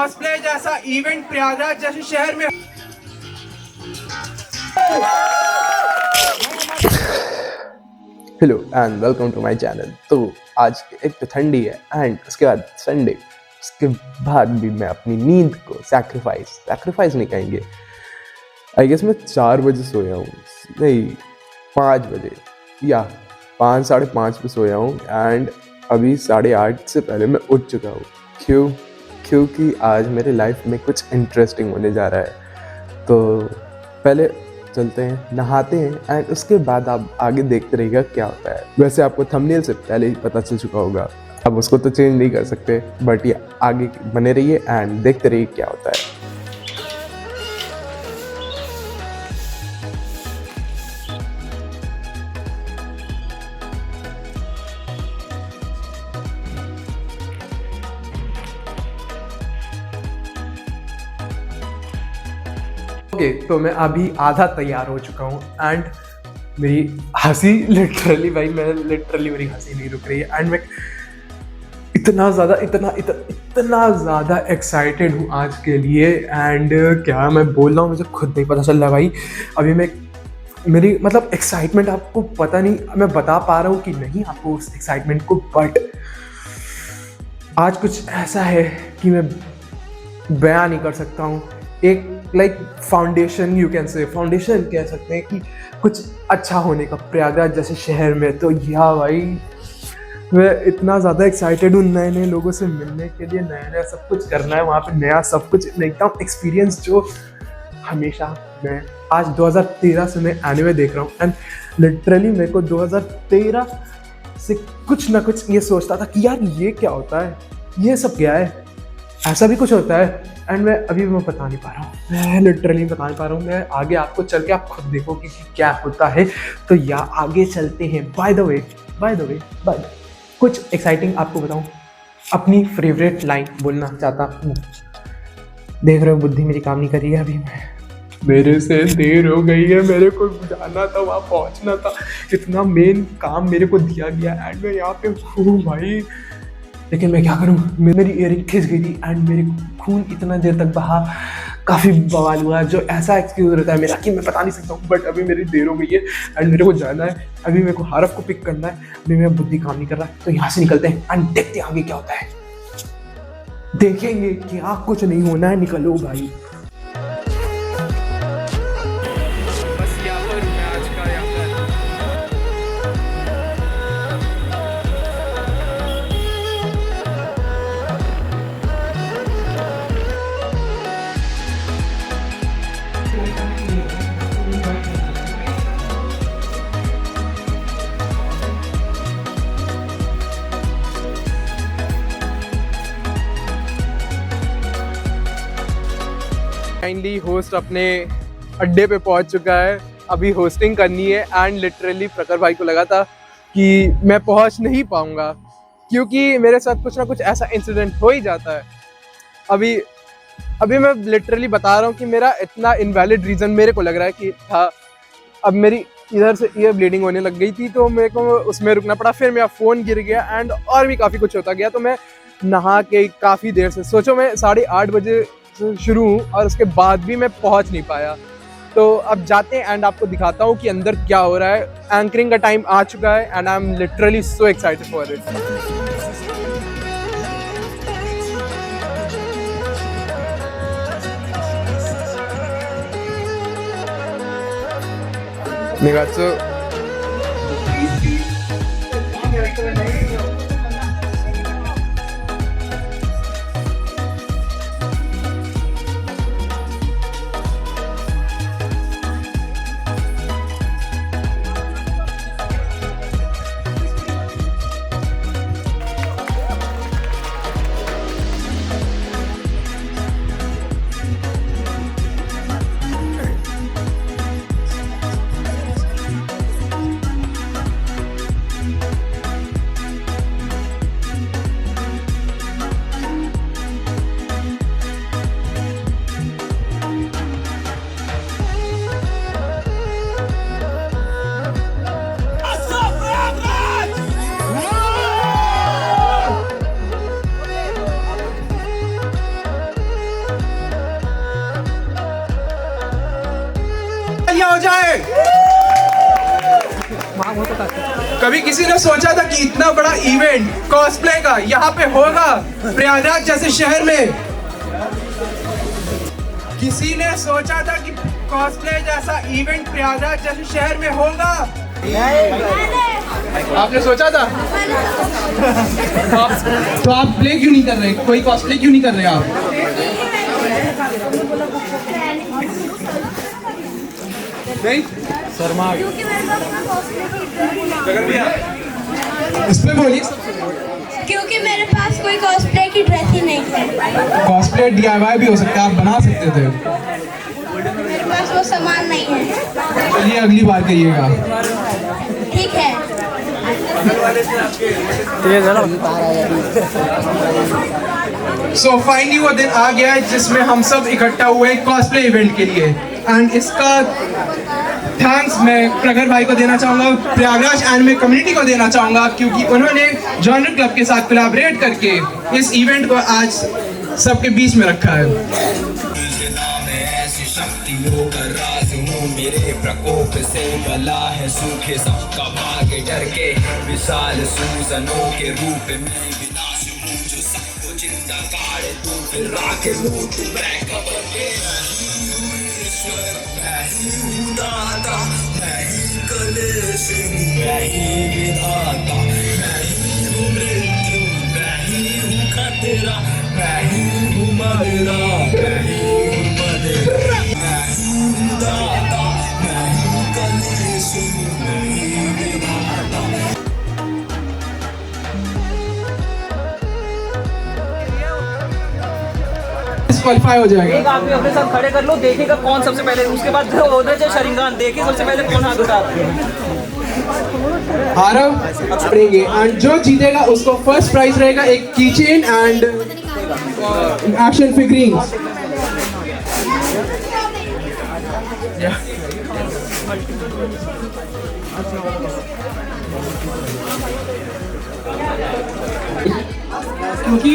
Cosplay जैसा event Prayagraj जैसे शहर में। Hello and welcome to my channel. तो आज एक तो ठंडी है एंड उसके बाद संडे, उसके बाद भी मैं अपनी नींद को सैक्रिफाइस नहीं कहेंगे, आई गेस मैं 4 बजे सोया हूँ, नहीं 5 बजे या 5 साढ़े 5 पे सोया हूँ एंड अभी 8:30 से पहले मैं उठ चुका हूँ। क्योंकि आज मेरे लाइफ में कुछ इंटरेस्टिंग होने जा रहा है। तो पहले चलते हैं, नहाते हैं एंड उसके बाद आप आगे देखते रहिएगा क्या होता है। वैसे आपको थंबनेल से पहले ही पता चल चुका होगा, अब उसको तो चेंज नहीं कर सकते, बट ये आगे बने रहिए एंड देखते रहिए क्या होता है। तो मैं अभी आधा तैयार हो चुका हूँ एंड मेरी हंसी लिटरली मेरी हंसी नहीं रुक रही है एंड मैं इतना ज़्यादा एक्साइटेड हूँ आज के लिए एंड क्या मैं बोल रहा हूँ मुझे खुद नहीं पता चल रहा भाई। अभी मेरी मतलब एक्साइटमेंट आपको पता नहीं मैं बता पा रहा हूँ कि नहीं आपको उस एक्साइटमेंट को, बट आज कुछ ऐसा है कि मैं बयां नहीं कर सकता हूँ। एक लाइक फाउंडेशन फाउंडेशन कह सकते हैं कि कुछ अच्छा होने का प्रयागराज जैसे शहर में। तो या भाई मैं इतना ज़्यादा एक्साइटेड हूँ नए नए लोगों से मिलने के लिए, नया सब कुछ करना है वहाँ पे, नया सब कुछ एकदम एक्सपीरियंस जो हमेशा मैं आज 2013 से मैं एनिमे देख रहा हूँ एंड लिटरली मेरे को 2013 से कुछ ना कुछ ये सोचता था कि यार ये क्या होता है, ये सब क्या है, ऐसा भी कुछ होता है एंड मैं बता नहीं पा रहा हूँ, मैं लिटरली बता नहीं पा रहा हूँ। मैं आगे आपको चल के आप खुद देखोगे कि क्या होता है। तो या आगे चलते हैं। बाय द वे कुछ एक्साइटिंग आपको बताऊँ, अपनी फेवरेट लाइन बोलना चाहता हूँ। देख रहे हो बुद्धि मेरी काम नहीं कर रही है अभी, मेरे से देर हो गई है, मेरे को जाना था, वहाँ पहुँचना था, इतना मेन काम मेरे को दिया गया एंड मैं यहाँ पे हूँ भाई। लेकिन मैं क्या करूँ, मेरी इयरिंग खिंच गई थी एंड मेरे खून इतना देर तक बहा, काफ़ी बवाल हुआ, जो ऐसा एक्सक्यूज रहता है मेरा कि मैं बता नहीं सकता हूँ। बट अभी मेरी देर हो गई है एंड मेरे को जाना है, अभी मेरे को हारफ को पिक करना है, अभी मेरा बुद्धि काम नहीं कर रहा। तो यहाँ से निकलते हैं एंड देखते हैं आगे क्या होता है, देखेंगे क्या कुछ नहीं होना है। निकलो भाई। फाइनली होस्ट अपने अड्डे पे पहुंच चुका है, अभी होस्टिंग करनी है एंड लिटरली प्रखर भाई को लगा था कि मैं पहुंच नहीं पाऊंगा क्योंकि मेरे साथ कुछ ना कुछ ऐसा इंसिडेंट हो ही जाता है। अभी मैं लिटरली बता रहा हूँ कि मेरा इतना इनवैलिड रीज़न मेरे को लग रहा है कि था। अब मेरी इधर से ईयर ब्लीडिंग होने लग गई थी तो मेरे को उसमें रुकना पड़ा, फिर मेरा फ़ोन गिर गया एंड और भी काफ़ी कुछ होता गया। तो मैं नहा के काफ़ी देर से, सोचो मैं 8:30 बजे शुरू हूँ और उसके बाद भी मैं पहुँच नहीं पाया। तो अब जाते हैं एंड आपको दिखाता हूँ कि अंदर क्या हो रहा है। एंकरिंग का टाइम आ चुका है and I am literally so excited for it. कभी किसी ने सोचा था कि इतना बड़ा इवेंट कॉस्प्ले का यहाँ पे होगा प्रयागराज जैसे शहर में? किसी ने सोचा था कि कॉस्प्ले जैसा इवेंट प्रयागराज जैसे शहर में होगा? आपने सोचा था? तो आप प्ले क्यों नहीं कर रहे? कोई कॉस्प्ले क्यों नहीं कर रहे आप? नहीं शर्मा इस पे बोलिए। क्योंकि मेरे पास कोई कॉस्प्ले की ड्रेस ही नहीं है। कॉस्प्ले DIY भी हो सकता है, आप बना सकते थे। मेरे पास वो सामान नहीं है। चलिए अगली बार करिएगा। ठीक है। सो फाइनली वो दिन आ गया है जिसमें हम सब इकट्ठा हुए कॉस्प्ले इवेंट के लिए, एंड इसका थैंक्स मैं प्रगर भाई को देना चाहूँगा, प्रयागराज एनिमे कम्युनिटी को देना चाहूँगा, क्योंकि उन्होंने जॉनर क्लब के साथ कोलैबोरेट करके इस इवेंट को आज सबके बीच में रखा है। मेरे प्रकोप से गला है सूखे सबका भाग डर के विशाल सूजनों के रूप में विनाश हूँ जो सबको चिंता काढ़े तू फिर राख लूं तू मैं कबर के ईश्वर मैं ही दाता मैं ही कलेश हूँ मैं ही विधाता मैं ही हूँ मृत्यु मैं ही हूँ खतरा मैं ही हूँ मदरा मैं ही हूँ मदरा मैं हूँ दाता क्वालिफाई हो जाएगा। एक आदमी अपने साथ खड़े कर लो, देखेगा कौन सबसे पहले, उसके बाद ओदरज शरिंगान देखे सबसे पहले कौन हाथ उठाता है। आरव स्प्रेंगे एंड जो जीतेगा उसको फर्स्ट प्राइज रहेगा एक कीचेन एंड एक्शन फिगरिंग्स। क्योंकि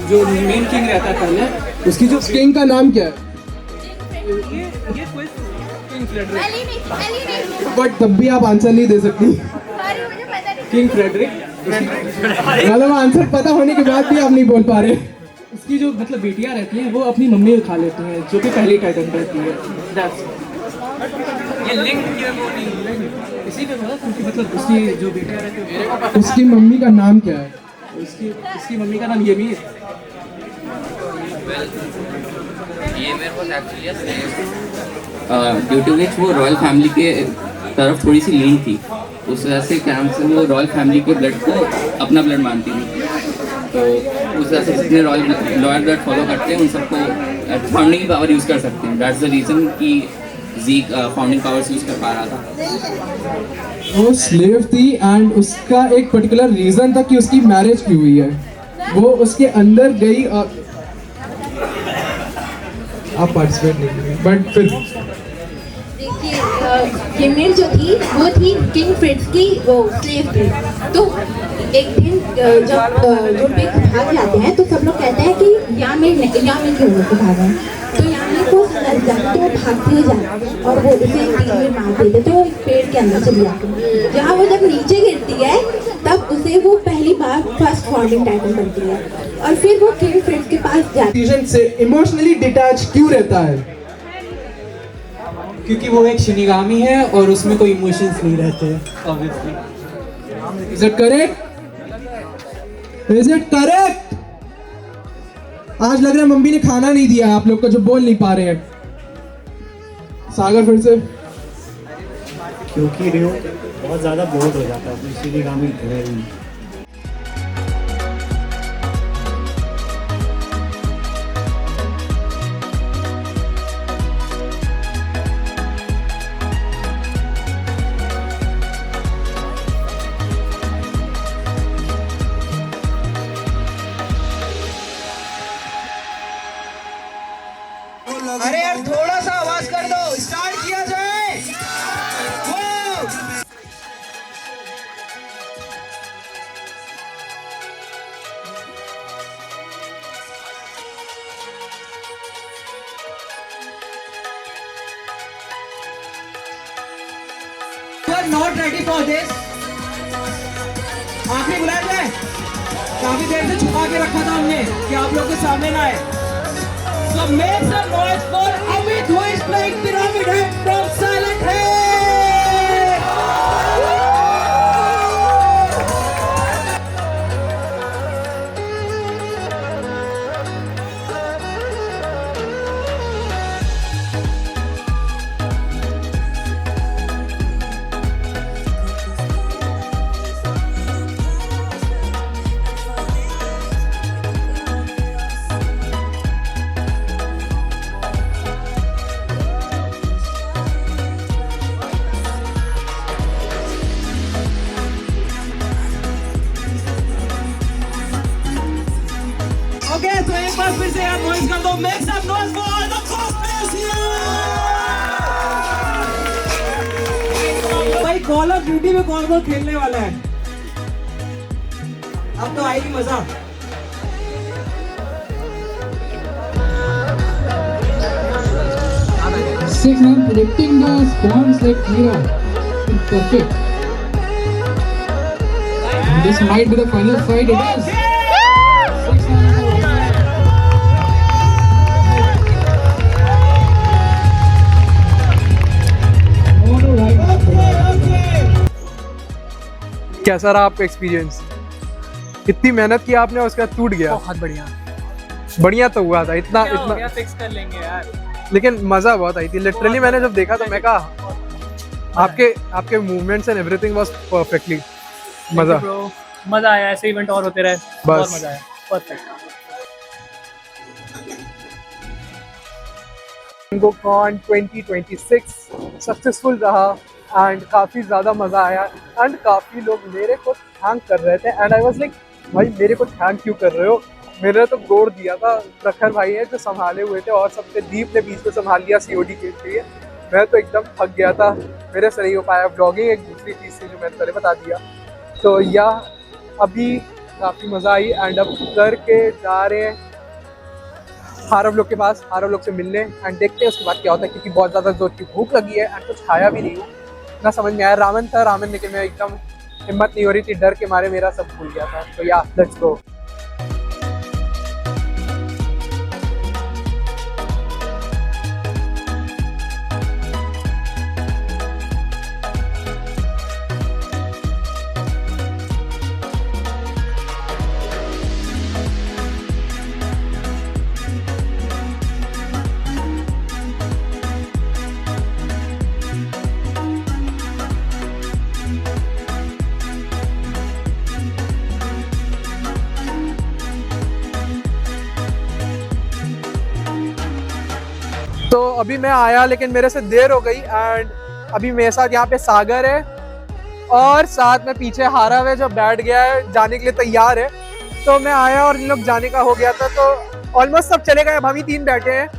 जो मेन किंग रहता है पहले, उसकी जो किंग का नाम क्या है? बट तब भी आप आंसर नहीं दे सकती। किंग फ्रेडरिक, मतलब आंसर पता होने के बाद भी आप नहीं बोल पा रहे। उसकी जो मतलब बेटियां रहती हैं वो अपनी मम्मी को खा लेती हैं, जो कि पहली टाइटन रहती है। ये लिंक इसी पे बोला, क्योंकि मतलब उसकी जो बेटियां रहती हैं, उसकी मम्मी का नाम क्या है? उसकी मम्मी का नाम येमीर। ड्यू टू विच वो रॉयल फैमिली के तरफ थोड़ी सी लीन थी, उस वजह से क्या नाम से वो रॉयल फैमिली के ब्लड को अपना ब्लड मानती थी। तो उस वजह से जितने रॉयल ब्लड फॉलो करते हैं उन सबको फाउंडिंग पावर यूज़ कर सकते हैं। दैट्स द रीज़न कि ज़ीक फाउंडिंग पावर्स यूज़ कर पा रहा था। वो स्लेव थी एंड उसका एक पर्टिकुलर रीजन था कि उसकी मैरिज क्यों हुई है। वो उसके अंदर गई और आप पार्टिसिपेट नहीं करें, बट फिर देखिए येमिर जो थी वो थी किंग फ्रिट्ज की वो स्लेव थी। तो एक दिन जब जो बिग भाग जाते हैं तो सब लोग कहते हैं कि यामिर क्यों लोग भागा है, तो यामिर को तो वो भागते ही जाते और वो उसे तीर में मार देते, तो वो एक पेड़ के अंदर चली जाती है। जहाँ वो जब नीचे गिरती है तब उसे वो पहली बार फर्स्ट फॉर्मिंग टाइटन बनती है और फिर वो किंग फ्रिट्ज के पास जाती है। से इमोशनली डिटैच क्यों रहता है? क्योंकि वो एक शिनिगामी है और उसमें कोई इमोशंस नहीं रहते obviously. Is it correct? Is it correct? आज लग रहा है मम्मी ने खाना नहीं दिया आप लोग को जो बोल नहीं पा रहे हैं। सागर फिर से। क्योंकि रियो बहुत ज़्यादा बोर्ड हो जाता है, इसीलिए काम ही है। अरे यार थोड़ा सा आवाज कर दो, स्टार्ट किया जाए। not ready for this. आखिरी बुलाया जाए, काफी देर से छुपा के रखा था हमने कि आप लोग के सामने ना आए. So make some noise for Amit who is playing Pyramid Head from Silent Hill. Okay, तो एक बार फिर से यार नॉइज कर दो. Make some noise for all the cosplayers here. भाई कॉल ऑफ ड्यूटी में कौन कौन खेलने वाला है? अब तो आएगी मजा. Six man predicting the spawns like Mira. Perfect. This might be the final fight. It is. कैसा रहा आपका एक्सपीरियंस? इतनी मेहनत की आपने, उसके बाद टूट गया. बहुत बढ़िया. बढ़िया तो हुआ था, इतना इतना फिक्स कर लेंगे यार. लेकिन मजा बहुत आई थी. लिटरली मैंने जब देखा तो मैं कहा आपके movements and everything was perfectly. मजा आया. ऐसे इवेंट और होते रहे. बस मजा आया. परफेक्ट. कॉन 2026 सक्सेसफुल रहा एंड काफ़ी ज़्यादा मज़ा आया एंड काफ़ी लोग मेरे को थैंक कर रहे थे एंड आई वाज लाइक भाई मेरे को थैंक क्यों कर रहे हो? मेरे तो गोड़ दिया था प्रखर भाई है जो संभाले हुए थे और सबसे दीप ने बीच में संभाल लिया COD के लिए. मैं तो एकदम थक गया था, मेरे से नहीं हो पाया. ब्लॉगिंग एक दूसरी चीज़ थी जो मैंने पहले बता दिया. तो या अभी काफ़ी मज़ा आई एंड अब करके जा रहे हैं हारव लोग के पास, हारव लोग से मिलने एंड देखते हैं उसके बाद क्या होता है, क्योंकि बहुत ज़्यादा जोर की भूख लगी है एंड कुछ खाया भी नहीं हूँ ना. समझ में आया रामेन था, रामेन लेके मैं एकदम हिम्मत नहीं हो रही थी, डर के मारे मेरा सब भूल गया था. तो या लेट्स गो. तो अभी मैं आया लेकिन मेरे से देर हो गई एंड अभी मेरे साथ यहाँ पे सागर है और साथ में पीछे हारव है जो बैठ गया है, जाने के लिए तैयार है. तो मैं आया और इन लोग जाने का हो गया था तो ऑलमोस्ट सब चले गए. अब हम ही 3 बैठे हैं.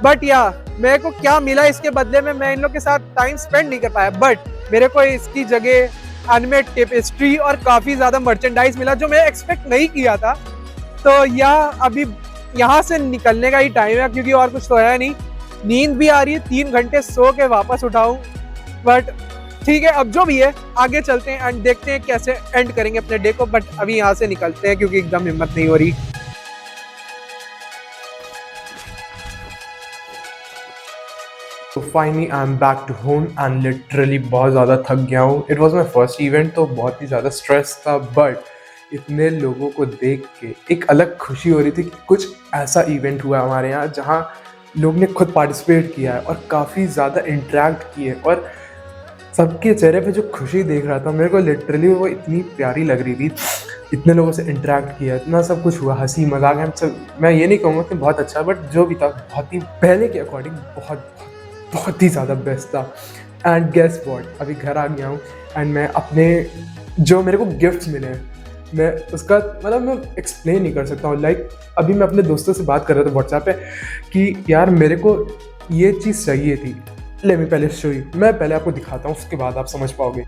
बट या मेरे को क्या मिला इसके बदले में, मैं इन लोग के साथ टाइम स्पेंड नहीं कर पाया. बट मेरे को इसकी जगह एनिमेट टेपेस्ट्री और काफ़ी ज़्यादा मर्चेंडाइज मिला जो मैं एक्सपेक्ट नहीं किया था. तो या अभी यहाँ से निकलने का ही टाइम है क्योंकि और कुछ तो है नहीं. नींद भी आ रही है, 3 घंटे सो के वापस उठाऊं. बट ठीक है, अब जो भी है आगे चलते हैं एंड देखते हैं कैसे एंड करेंगे अपने डे को. बट अभी यहाँ से निकलते हैं क्योंकि एकदम हिम्मत नहीं हो रही. तो finally I am back to home and literally बहुत ज़्यादा थक गया हूँ. It was my first event तो बहुत ही ज़्यादा स्ट्रेस था. बट इतने लोगों को देख के एक अलग खुशी हो रही थी कि कुछ ऐसा इवेंट हुआ हमारे यहाँ जहाँ लोग ने खुद पार्टिसिपेट किया है और काफ़ी ज़्यादा इंटरेक्ट किए और सबके चेहरे पे जो खुशी देख रहा था मेरे को लिटरली वो इतनी प्यारी लग रही थी. इतने लोगों से इंटरेक्ट किया, इतना सब कुछ हुआ, हंसी मजाक है सब. मैं ये नहीं कहूँगा कि बहुत अच्छा, बट जो भी था बहुत ही पहले के अकॉर्डिंग बहुत ही ज़्यादा बेस्ट था. एंड गेस व्हाट, अभी घर आ गया हूँ एंड मैं अपने जो मेरे को गिफ्ट्स मिले हैं मैं उसका मतलब मैं एक्सप्लेन नहीं कर सकता हूँ. लाइक अभी मैं अपने दोस्तों से बात कर रहा था व्हाट्सएप पे कि यार मेरे को ये चीज़ चाहिए थी. ले मैं पहले शो यू, मैं पहले आपको दिखाता हूँ उसके बाद आप समझ पाओगे.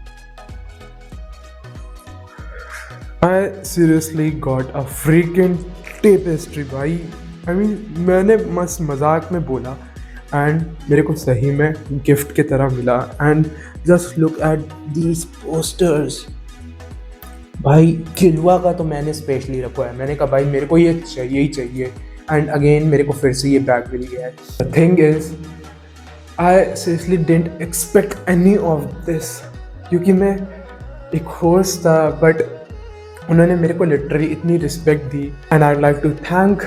I seriously got a freaking tapestry भाई. आई मीन मैंने मस्त मजाक में बोला एंड मेरे को सही में गिफ्ट की तरह मिला। And just look at these posters. भाई किलवा का तो मैंने स्पेशली रखा है, मैंने कहा भाई मेरे को ये चाहिए ही चाहिए। एंड अगेन मेरे को फिर से ये बैग मिल गया है। The thing is I seriously didn't expect any of this, क्योंकि मैं एक होस्ट था, बट उन्होंने मेरे को लिटरली इतनी रिस्पेक्ट दी। And I would like to thank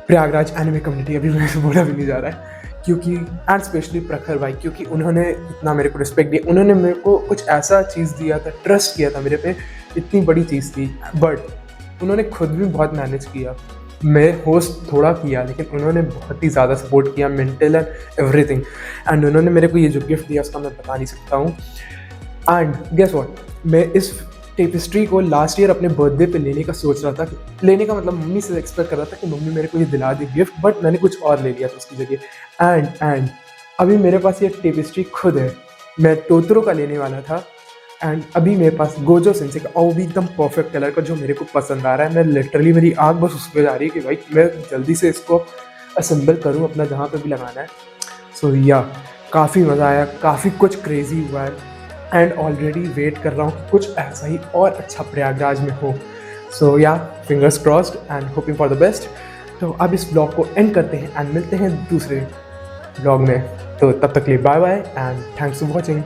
Prayagraj anime community, अभी मेरे को बोला भी नहीं जा रहा है, क्योंकि एंड स्पेशली प्रखर भाई, क्योंकि उन्होंने इतना मेरे को रिस्पेक्ट दिया। उन्होंने मेरे को कुछ ऐसा चीज़ दिया था, ट्रस्ट किया था मेरे पे, इतनी बड़ी चीज़ थी। बट उन्होंने खुद भी बहुत मैनेज किया। मैं होस्ट थोड़ा किया, लेकिन उन्होंने बहुत ही ज़्यादा सपोर्ट किया, मेंटल एंड एवरीथिंग। एंड उन्होंने मेरे को ये जो गिफ्ट दिया उसका मैं बता नहीं सकता हूँ। एंड गेस व्हाट, मैं इस टेपिस्ट्री को लास्ट ईयर अपने बर्थडे पे लेने का सोच रहा था। लेने का मतलब मम्मी से एक्सपेक्ट कर रहा था कि मम्मी मेरे को ये दिला दी गिफ्ट, बट मैंने कुछ और ले लिया था उसकी जगह। एंड अभी मेरे पास ये टेपिस्ट्री खुद है। मैं टोतरो का लेने वाला था, एंड अभी मेरे पास गोजो सेंसे का, और वो भी एकदम परफेक्ट कलर का जो मेरे को पसंद आ रहा है। मैं लिटरली, मेरी आँख बस उस पर जा रही है कि भाई मैं जल्दी से इसको असेंबल करूँ अपना जहाँ पे भी लगाना है। सो या काफ़ी मज़ा आया, काफ़ी कुछ क्रेजी हुआ है। एंड ऑलरेडी वेट कर रहा हूँ कि कुछ ऐसा ही और अच्छा प्रयागराज में हो। सो या fingers crossed and hoping for the best. तो अब इस ब्लॉग को एंड करते हैं एंड मिलते हैं दूसरे ब्लॉग में। तो तब तक के लिए bye bye and thanks for watching.